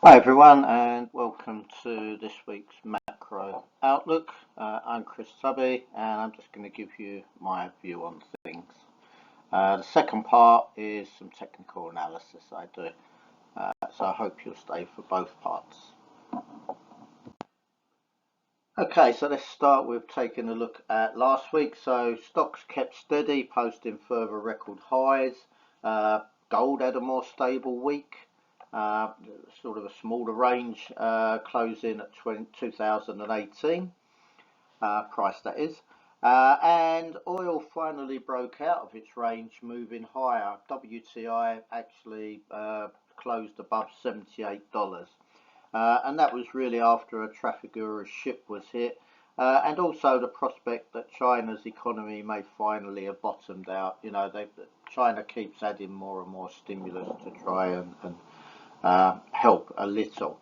Hi everyone, and welcome to this week's macro outlook. I'm Chris Tubby, and I'm just going to give you my view on things. The second part is some technical analysis I do, so I hope you'll stay for both parts. Okay, so let's start with taking a look at last week. So stocks kept steady, posting further record highs. Gold had a more stable week. Sort of a smaller range, closing at 2018 price, that is. And oil finally broke out of its range, moving higher. WTI actually closed above $78. And that was really after a Trafigura ship was hit, and also the prospect that China's economy may finally have bottomed out. China keeps adding more and more stimulus to try and help a little.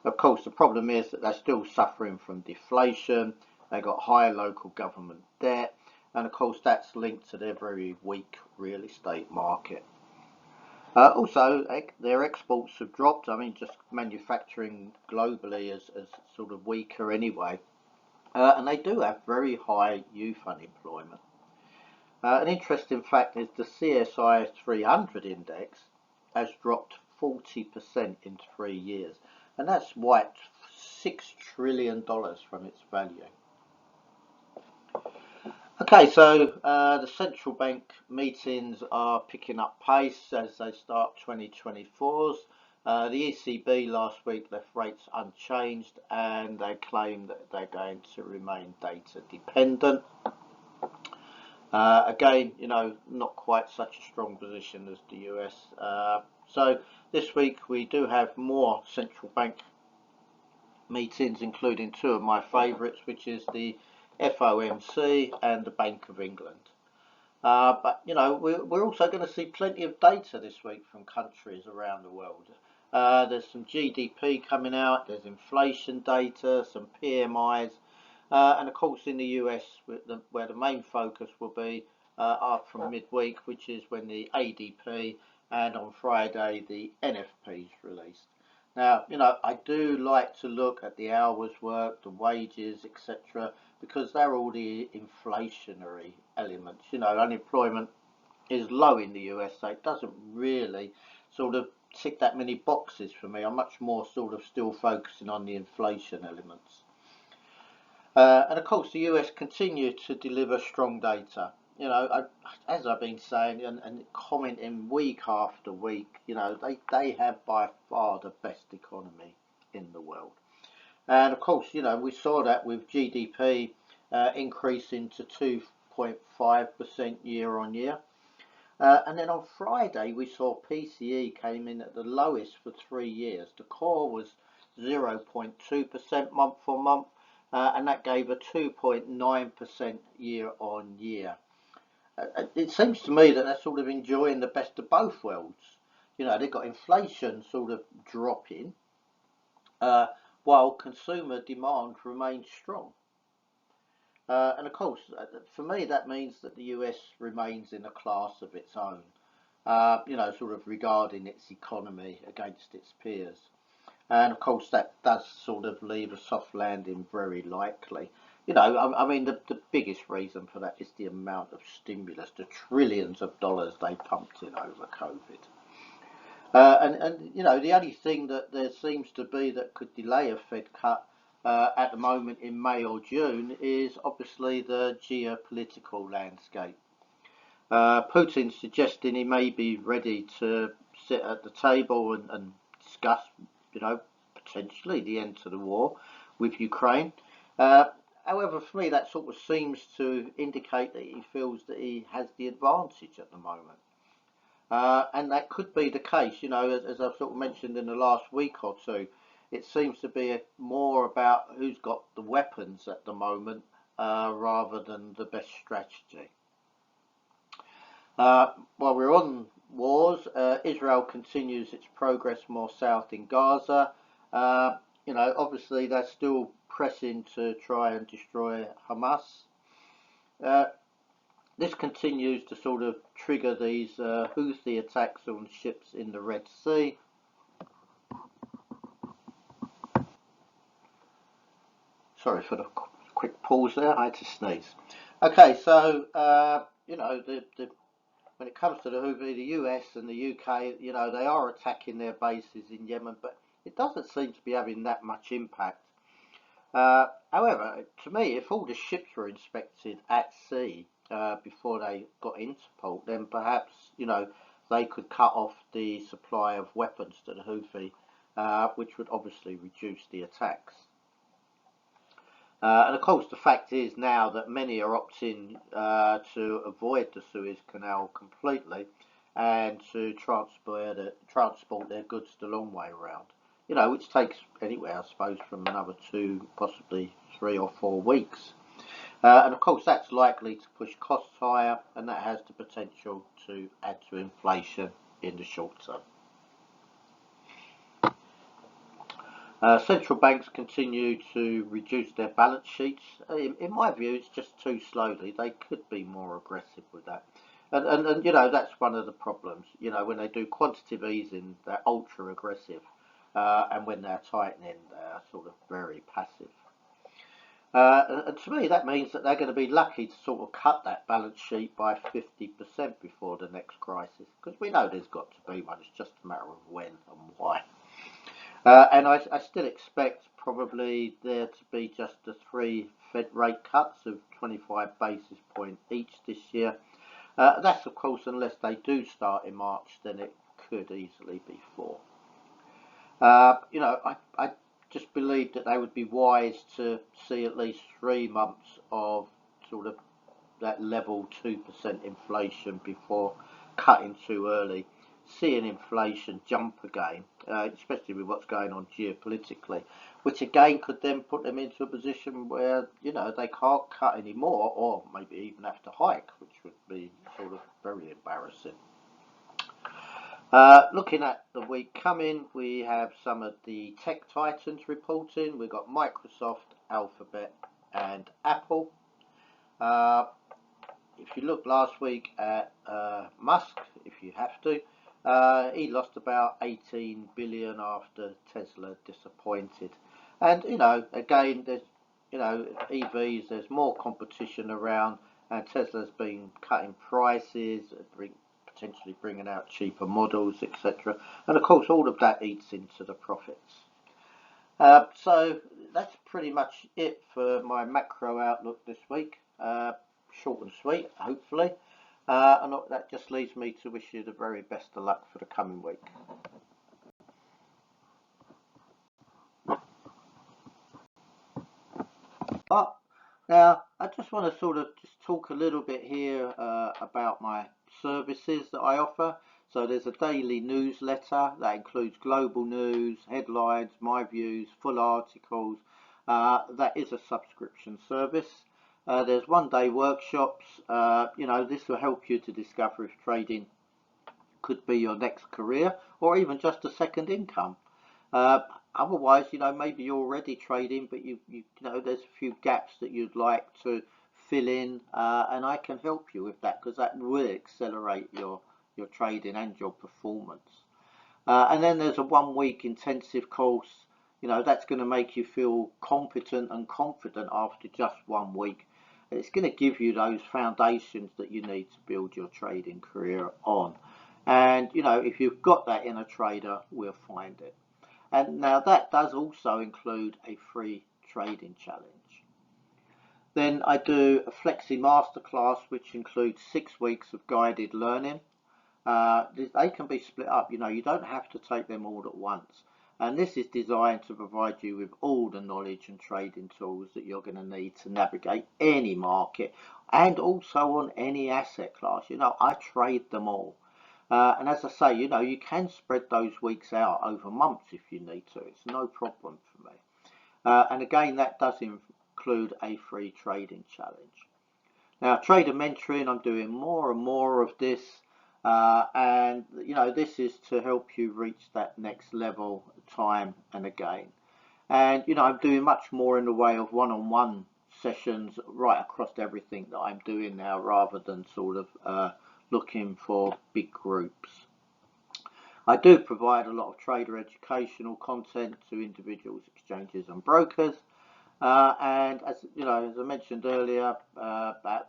Of course, the problem is that they're still suffering from deflation. They've got high local government debt, and of course that's linked to their very weak real estate market. Also, their exports have dropped. I mean, just manufacturing globally is sort of weaker anyway. And they do have very high youth unemployment. An interesting fact is the CSI 300 index has dropped 40% in 3 years, and that's wiped $6 trillion from its value. Okay, so the central bank meetings are picking up pace as they start 2024s. The ECB last week left rates unchanged, and they claim that they're going to remain data dependent. Again, not quite such a strong position as the US. So this week we do have more central bank meetings, including two of my favourites, which is the FOMC and the Bank of England. But we're also going to see plenty of data this week from countries around the world. There's some GDP coming out, there's inflation data, some PMIs, and of course in the US, where the main focus will be up from midweek, which is when the ADP and on Friday the NFP is released. Now, I do like to look at the hours worked, the wages, etc., because they're all the inflationary elements. Unemployment is low in the US, so it doesn't really sort of tick that many boxes for me. I'm much more sort of still focusing on the inflation elements. And of course, the US continued to deliver strong data. As I've been saying and commenting week after week, they have by far the best economy in the world. And of course, we saw that with GDP increasing to 2.5% year on year. And then on Friday, we saw PCE came in at the lowest for 3 years. The core was 0.2% month on month, and that gave a 2.9% year on year. It seems to me that they're sort of enjoying the best of both worlds. They've got inflation sort of dropping, while consumer demand remains strong. And of course, for me, that means that the US remains in a class of its own, sort of regarding its economy against its peers. And of course, that does sort of leave a soft landing very likely. I mean, the biggest reason for that is the amount of stimulus, the trillions of dollars they pumped in over COVID. The only thing that there seems to be that could delay a Fed cut at the moment in May or June is obviously the geopolitical landscape. Putin's suggesting he may be ready to sit at the table and discuss, potentially the end to the war with Ukraine. However, for me, that sort of seems to indicate that he feels that he has the advantage at the moment. And that could be the case, as I've sort of mentioned in the last week or two. It seems to be more about who's got the weapons at the moment rather than the best strategy. While we're on wars, Israel continues its progress more south in Gaza. Obviously they're still pressing to try and destroy Hamas. This continues to sort of trigger these Houthi attacks on ships in the Red Sea. Sorry for the quick pause there. I had to sneeze. Okay, so you know, when it comes to the Houthi, the US and the UK, you know, they are attacking their bases in Yemen, but it doesn't seem to be having that much impact. However, to me, if all the ships were inspected at sea before they got into port, then perhaps, you know, they could cut off the supply of weapons to the Houthi, which would obviously reduce the attacks. And of course, the fact is now that many are opting to avoid the Suez Canal completely and to transport their goods the long way around. You know, which takes anywhere, I suppose, from another 2, possibly 3 or 4 weeks. And of course, that's likely to push costs higher, and that has the potential to add to inflation in the short term. Central banks continue to reduce their balance sheets. In my view, it's just too slowly. They could be more aggressive with that. And you know, that's one of the problems. You know, when they do quantitative easing, they're ultra aggressive. And when they're tightening, they're sort of very passive. And to me, that means that they're going to be lucky to sort of cut that balance sheet by 50% before the next crisis. Because we know there's got to be one. It's just a matter of when and why. And I still expect probably there to be just the 3 Fed rate cuts of 25 basis points each this year. That's of course unless they do start in March, then it could easily be 4. You know, I just believe that they would be wise to see at least 3 months of sort of that level 2% inflation before cutting too early. Seeing inflation jump again, especially with what's going on geopolitically, which again could then put them into a position where, you know, they can't cut anymore, or maybe even have to hike, which would be sort of very embarrassing. Looking at the week coming, we have some of the tech titans reporting. We've got Microsoft, Alphabet and Apple. If you look last week at Musk, if you have to, he lost about 18 billion after Tesla disappointed. And, you know, again, there's, you know, EVs, there's more competition around, and Tesla's been cutting prices, potentially bringing out cheaper models, etc. And of course, all of that eats into the profits. So that's pretty much it for my macro outlook this week. Short and sweet, hopefully. And that just leaves me to wish you the very best of luck for the coming week. Now, I just want to sort of just talk a little bit here about my services that I offer. So there's a daily newsletter that includes global news, headlines, my views, full articles. That is a subscription service. There's one-day workshops. You know, this will help you to discover if trading could be your next career or even just a second income. Otherwise, you know, maybe you're already trading, but you know, there's a few gaps that you'd like to fill in, and I can help you with that because that will accelerate your trading and your performance. And then there's a 1-week intensive course. You know, that's going to make you feel competent and confident after just 1 week. It's going to give you those foundations that you need to build your trading career on. And, you know, if you've got that in a trader, we'll find it. And now that does also include a free trading challenge. Then I do a Flexi-masterclass, which includes 6 weeks of guided learning. They can be split up. You know, you don't have to take them all at once. And this is designed to provide you with all the knowledge and trading tools that you're going to need to navigate any market and also on any asset class. You know, I trade them all. And as I say, you know, you can spread those weeks out over months if you need to. It's no problem for me. And again, that does include a free trading challenge. Now, trader mentoring, I'm doing more and more of this. And, you know, this is to help you reach that next level time and again. And, you know, I'm doing much more in the way of one-on-one sessions right across everything that I'm doing now rather than sort of looking for big groups. I do provide a lot of trader educational content to individuals, exchanges and brokers. And as you know, as I mentioned earlier about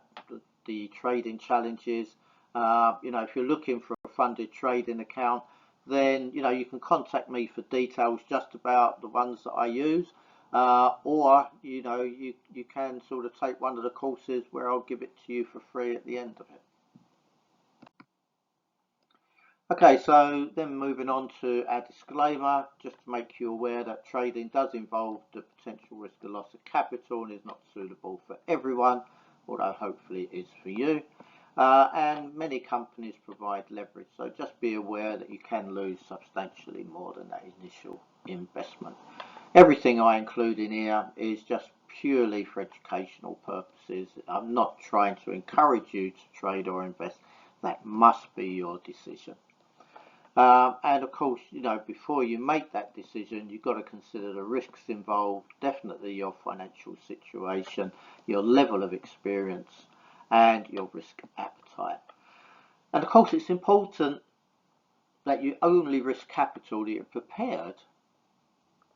the trading challenges, you know, if you're looking for a funded trading account, then you know you can contact me for details just about the ones that I use, or you know you can sort of take one of the courses where I'll give it to you for free at the end of it. Okay, so then moving on to our disclaimer, just to make you aware that trading does involve the potential risk of loss of capital and is not suitable for everyone, although hopefully it is for you. And many companies provide leverage, so just be aware that you can lose substantially more than that initial investment. Everything I include in here is just purely for educational purposes. I'm not trying to encourage you to trade or invest. That must be your decision. And of course, you know, before you make that decision, you've got to consider the risks involved, definitely your financial situation, your level of experience, and your risk appetite. And of course, it's important that you only risk capital that you're prepared,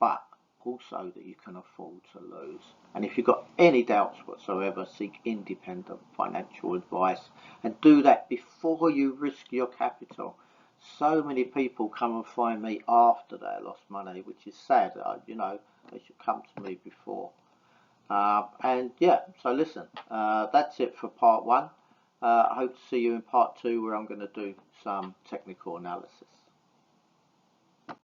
but also that you can afford to lose. And if you've got any doubts whatsoever, seek independent financial advice and do that before you risk your capital. So many people come and find me after they lost money, which is sad. You know, they should come to me before. And yeah, so listen, that's it for part one. I hope to see you in part two, where I'm going to do some technical analysis.